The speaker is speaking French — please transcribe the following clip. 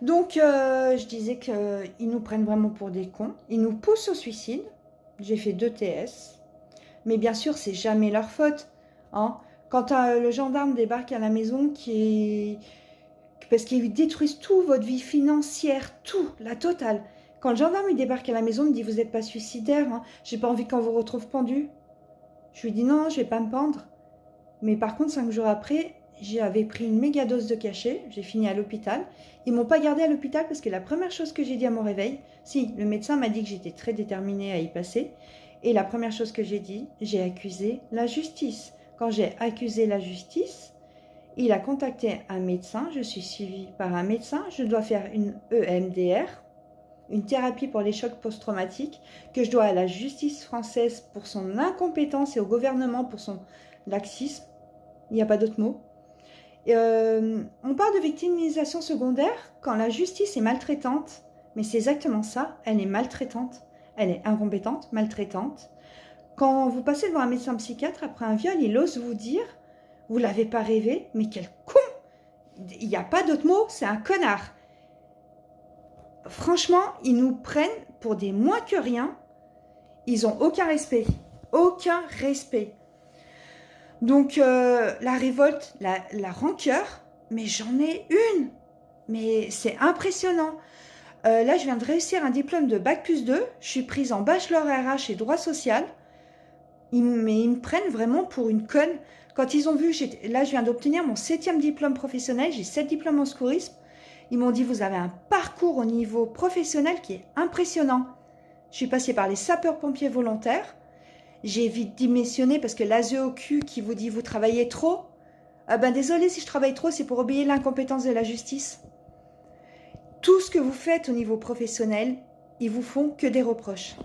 Donc, je disais qu'ils nous prennent vraiment pour des cons. Ils nous poussent au suicide. J'ai fait 2 TS. Mais bien sûr, c'est jamais leur faute. Hein. Quand le gendarme débarque à la maison, parce qu'ils détruisent tout, votre vie financière, tout, la totale. Quand le gendarme il débarque à la maison, il me dit « Vous n'êtes pas suicidaire, hein. J'ai pas envie qu'on vous retrouve pendu. » Je lui dis « Non, je vais pas me pendre. » Mais par contre, 5 jours après, j'avais pris une méga dose de cachet. J'ai fini à l'hôpital. Ils m'ont pas gardé à l'hôpital parce que la première chose que j'ai dit à mon réveil, si, le médecin m'a dit que j'étais très déterminée à y passer. Et la première chose que j'ai dit, j'ai accusé la justice. Quand j'ai accusé la justice, il a contacté un médecin, je suis suivie par un médecin, je dois faire une EMDR, une thérapie pour les chocs post-traumatiques, que je dois à la justice française pour son incompétence et au gouvernement pour son laxisme. Il n'y a pas d'autre mot. On parle de victimisation secondaire quand la justice est maltraitante, mais c'est exactement ça, elle est maltraitante, elle est incompétente, maltraitante. Quand vous passez devant un médecin psychiatre après un viol, il ose vous dire « Vous l'avez pas rêvé, mais quel con !» Il n'y a pas d'autre mot, c'est un connard. Franchement, ils nous prennent pour des moins que rien. Ils n'ont aucun respect. Aucun respect. Donc, la révolte, la rancœur, mais j'en ai une. Mais c'est impressionnant. Là, je viens de réussir un diplôme de Bac+2. Je suis prise en bachelor RH et droit social. Mais ils me prennent vraiment pour une conne. Quand ils ont vu, là je viens d'obtenir mon 7e diplôme professionnel, j'ai 7 diplômes en secourisme. Ils m'ont dit, vous avez un parcours au niveau professionnel qui est impressionnant. Je suis passée par les sapeurs-pompiers volontaires. J'ai vite démissionné parce que l'ASEOQ qui vous dit, vous travaillez trop. Ah ben désolé si je travaille trop, c'est pour obéir l'incompétence de la justice. Tout ce que vous faites au niveau professionnel, ils vous font que des reproches.